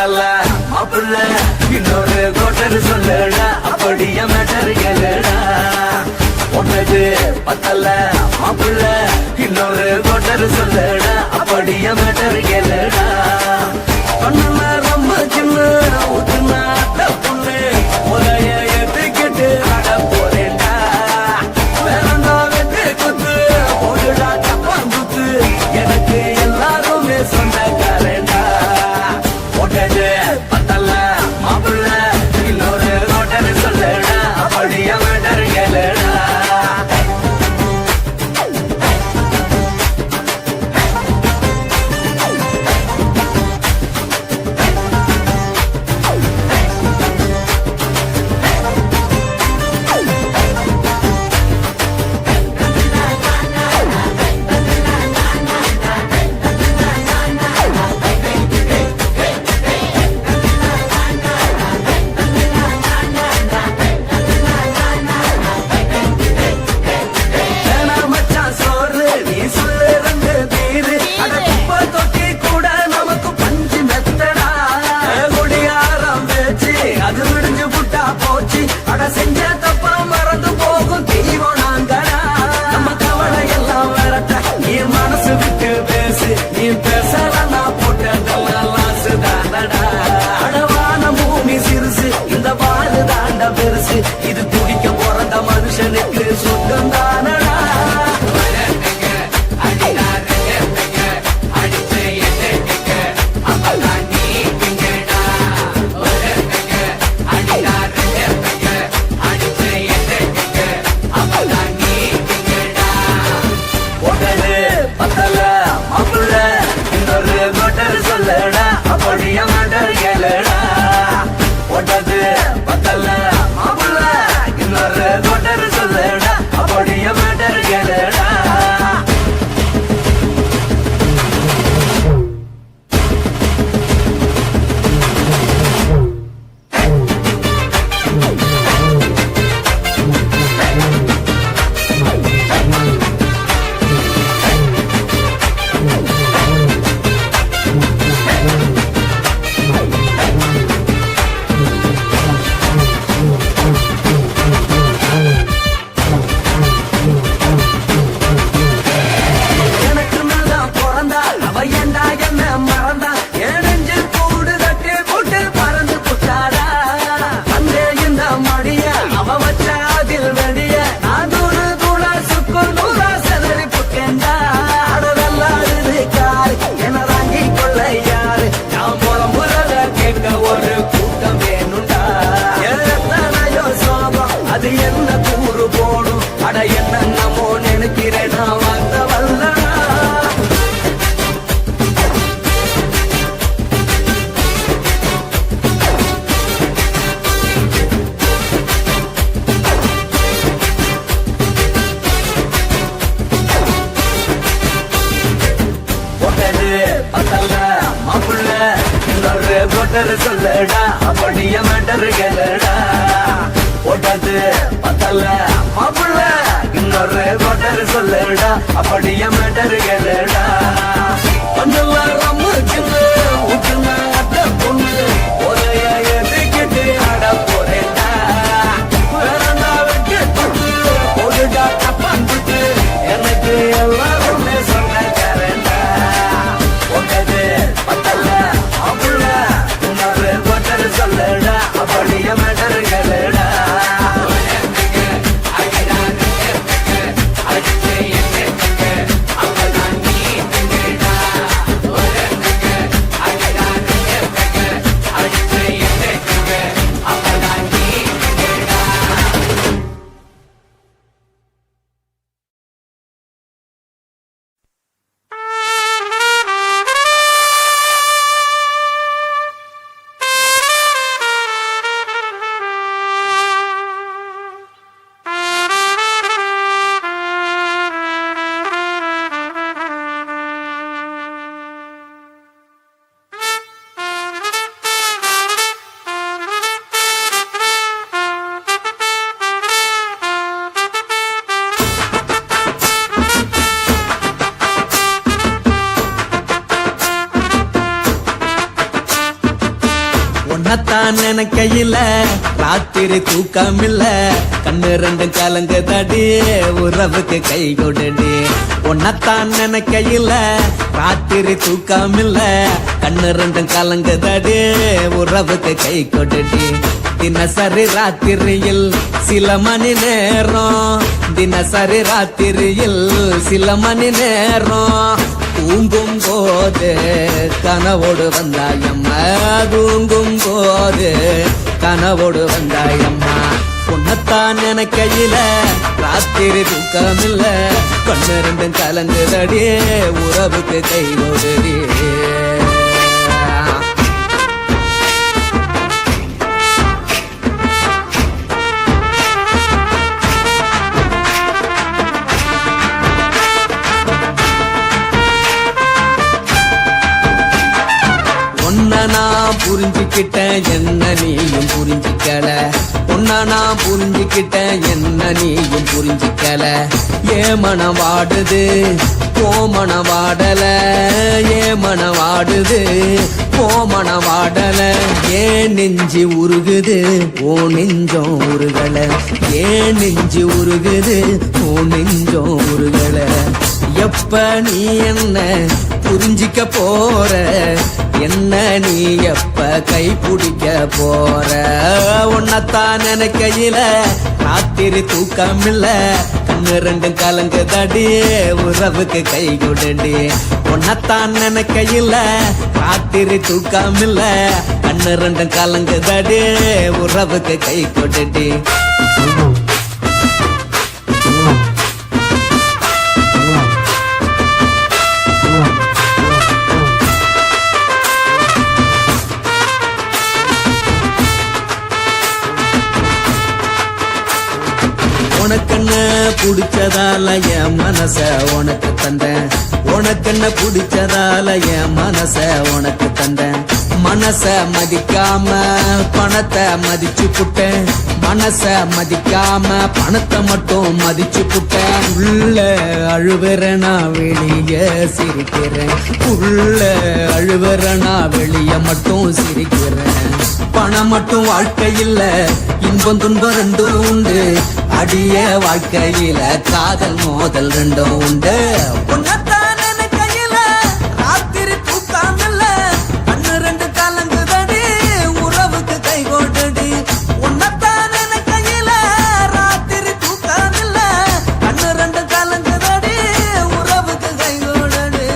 பத்தல மாப்பிள்ள இன்னொரு கோட்டர் சொல்லடா அப்படிய மேட்டர் கேளுடா ஒன்னது பத்தல மாப்பிள்ள இன்னொரு கோட்டர் சொல்லடா அப்படிய மேட்டர் கேளுடா கண்ணுல ரொம்ப சின்ன ஊத்துனா புண்ணு உலைய ஏத்துக்கிட்டு அட போறேன்டா வேறண்டா வெட்டு குத்து போடுடா தப்பான் குத்து எனக்கு எல்லாருமே சொந்தக்காரண்டா ஒட்டது பத்தல மாப்பிள்ள இன்னொரு கோட்டர் சொல்லடா அப்படிய மேட்டர் கேளுடா செஞ்ச தப்பா மறந்து போகும் தெய்வம் நாங்கடா நம்ம கவலை எல்லாம் வரட்ட நீ மனசு விட்டு பேசு நீ பேசலன்னா போட்டதெல்லாம் லாசு தானடா அடவான பூமி சிறுசு இந்த வாழு தாண்ட பெருசு இது துடிக்க பிறந்த மனுஷனுக்கு சொந்தம் தானடா சொல்லடா அப்படிய மேட்டர் கேளுடா ஒட்டது பத்தல மாப்பிள்ள இன்னொரு கோட்டர் சொல்லடா அப்படிய மேட்டர் கேளுடா ஒரு கூட்டம் வேணுண்டா எத்தனையோ சோகம் அது என்ன கூறு போடும் அட என்ன நம்மோ நினைக்கிறேன் நான் வந்த வல்லடா ஒட்டது பத்தல மாப்பிள்ள இன்னொரு கோட்டர் சொல்லடா அப்படிய மேட்டர் கேளுடா ஒட்டது பத்தல மாப்பிள்ள இன்னொரு கோட்டர் சொல்லடா அப்படிய மேட்டர் கேளுடா கொஞ்சம் ரொம்ப சின்ன ஊத்துனா பொண்ணு உலைய எதுக்கிட்டு அட போறேன்டா வேறண்டா வெட்டு குத்து போடுடா தப்பான் குத்து எனக்கு எல்லாருமே சொந்தக்காரண்டா ஒட்டது பத்தல மாப்பிள்ள இன்னொரு கோட்டர் சொல்லடா அப்படிய மேட்டர் கேளுடா I'm நினைக்கையில ராத்திரி தூக்கமில்ல கண்ணு ரெண்டு கலங்கு தடி உறவுக்கு கை கொடுடி உன்னத்தான் நினைக்கையில ராத்திரி தூக்கமில்ல கண்ணு ரெண்டு கலங்கு தடி உறவுக்கு கை கொடுடி தினசரி ராத்திரியில் சில மணி நேரம் தினசரி ராத்திரியில் சில மணி நேரம் தூங்கும் போது கனவோடு வந்தாயம்மா தூங்கும் போது கனவோடு வந்தாயம்மா உன்னத்தான் நினைக்கையில ராத்திரி தூக்கமில்ல கண்ணு ரெண்டும் கலங்குதடி உறவுக்கு கை ஓடுடி நான் புரிஞ்சுக்கிட்டேன் என்ன நீயும் புரிஞ்சிக்கல உன்ன நான் புரிஞ்சுக்கிட்டேன் என்ன நீயும் புரிஞ்சிக்கல ஏ மனம் வாடுது போ மனம் வாடல ஏ மனம் வாடுது போ மனம் வாடல ஏன் நெஞ்சு உருகுது ஓ நெஞ்சம் உருகல ஏன் நெஞ்சு உருகுது ஓ நெஞ்சம் உருகல எப்ப நீ என்ன புரிஞ்சிக்க போற என்ன நீ எப்ப கை பிடிக்க போற உன்னத்தான் நினைக்கையில ராத்திரி தூக்கமில்ல கண்ணு ரெண்டு கலங்கு தடி உறவுக்கு கை கொடுடி உன்னத்தான் நினைக்கையில ராத்திரி தூக்கமில்ல கண்ணு ரெண்டு கலங்கு தடி உறவுக்கு கை கொடுடி உனக்கென்ன பிடிச்சதால என் மனச உனக்கு தந்தேன் உனக்கென்ன பிடிச்சதால என் மனச உனக்கு தந்தேன் மனச மதிக்காம பணத்தை மதிச்சு புட்டேன் மனச மதிக்காம பணத்தை மட்டும் மதிச்சு புட்டேன் உள்ள அழுவுறனா வெளிய சிரிக்கிறேன் உள்ள அழுவுறனா வெளிய மட்டும் சிரிக்கிறேன் பணம் மட்டும் வாழ்க்கை இல்ல இன்பம் துன்பம் ரெண்டும் உண்டு அடிய வாழ்க்கையில காதல் மோதல் ரெண்டும் உண்டு உன்னத்தான் நினைக்கையில ராத்திரி தூக்கமில்ல கண்ணு ரெண்டு கலங்குதடி உறவுக்கு கை கொடுடி உன்னத்தான் நினைக்கையில ராத்திரி தூக்கமில்ல கண்ணு ரெண்டு கலங்குதடி உறவுக்கு கை கொடுடி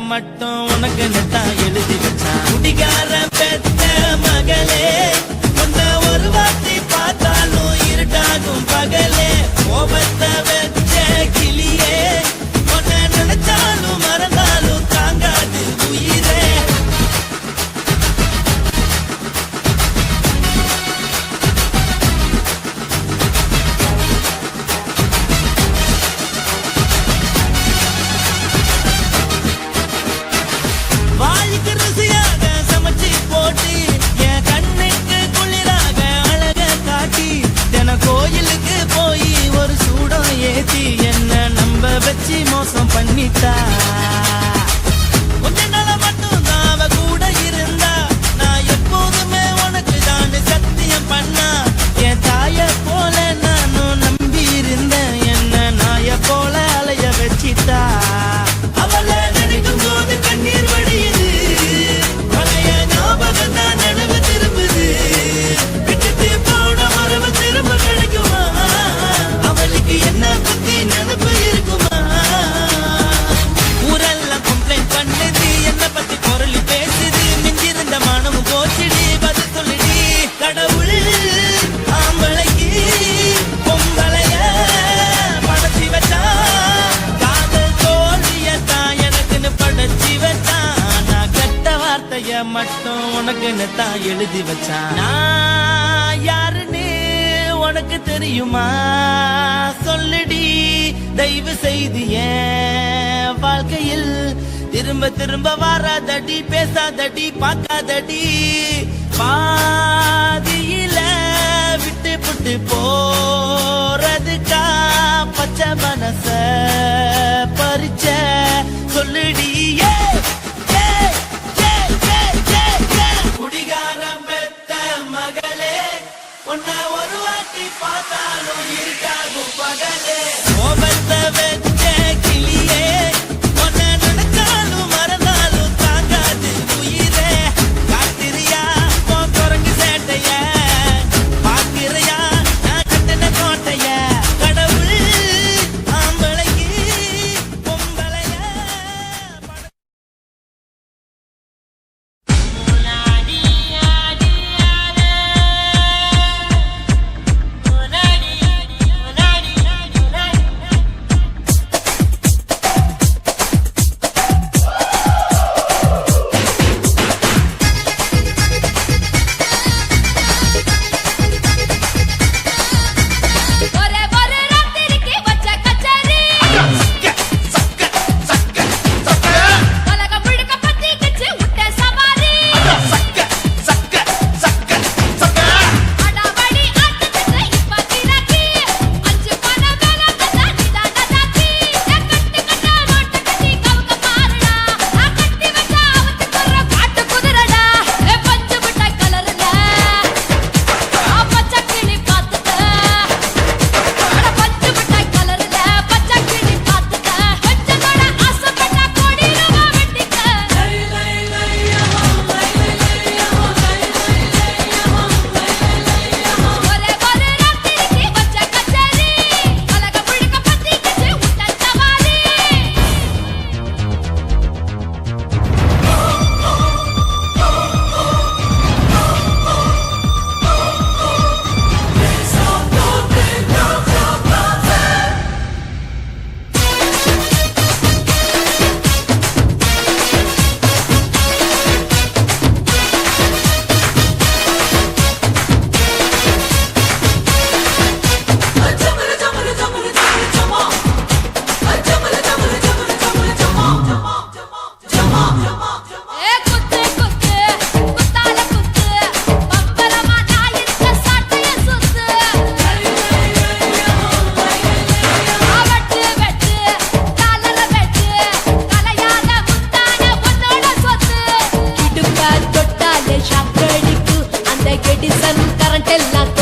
மட்டும் உனக்கு நெத்தான் எழுதி வச்சான் குடிகார பெத்த மகளே உன்னை ஒரு வார்த்தை பார்த்தாலும் இருட்டாகும் பகலே கோபத்தை வச்ச கிளியே உன்னை நினைச்சாலும் மறந்தாலும் தாங்காது உயிரே வாய்க்கு ருசியாக சமைச்சு போட்டு என் கண்ணுக்கு குளிராக அழக காட்டி தின கோயிலுக்கு போய் ஒரு சூடம் ஏத்தி என்ன நம்ப வச்சு மோசம் பண்ணிட்டா கொஞ்ச நாள மட்டும் அவ கூட இருந்தா தான் எழுதி வச்சான். நான் யாருன்னு உனக்கு தெரியுமா? சொல்லுடி தயவு செய்து என் வாழ்க்கையில் திரும்ப திரும்ப வராதடி, பேசாதடி, பார்க்காதடி. பாதியில விட்டு புட்டு போறதுக்கா பச்சை மனச பறிச்ச சொல்லுடி. குடிகாரம் பெத்த மகளே, உன்னை ஒரு வாட்டி பார்த்தாலும் இருக்காகும் பகலே. கோபத்தை வச்ச கிளியே, உன்னை நினைச்சாலும் மறந்தாலும் தாங்காது உயிரே. காத்திரியா உன் குரங்கு சேட்டைய, பாக்கிறையா நான் கட்டின கோட்டைய. கடவுள் ஆம்பளைக்கு பொம்பளைய ஒரே ஒரு ராத்திரிக்கு வச்ச கச்சேரி உலகம் முழுக்க பத்திக்கிச்சு விட்ட சவாரி. அடாவடி ஆட்டத்துக்கு இப்ப கிராக்கி, அஞ்சு பண வேலை தந்தா நிதான தாக்கி. கட்டு கட்டா நோட்டு கட்டி கவுக்க பாருடா, கட்டி வச்சா அவத்துக்குற காட்டு குதிரடா. பஞ்சு மிட்டாய் கலருல பச்சை கிளி பார்த்துட்ட, பஞ்சு மிட்டாய் கலருல பச்சை கிளி பார்த்துட்ட. கொஞ்சம் கூட ஆசைப்பட்டா கோடி ரூபா வெட்டிக்க. ஒரே ஒரு ராத்திரிக்கு வச்ச கச்சேரி, உலகம் முழுக்க பத்திக்கிச்சு விட்ட சவாரி. குத்து குத்து குத்தால குத்து, பம்பரமா நான் இருக்க சாட்டைய சுத்து. வெட்டு வெட்டு காலர வெட்டு, கலையாத முத்தான உன்னோட சொத்து. இடுப்ப தொட்டாலே ஷாக் அடிக்கும், அந்த கெடிசன் கரண்ட் எல்லாம்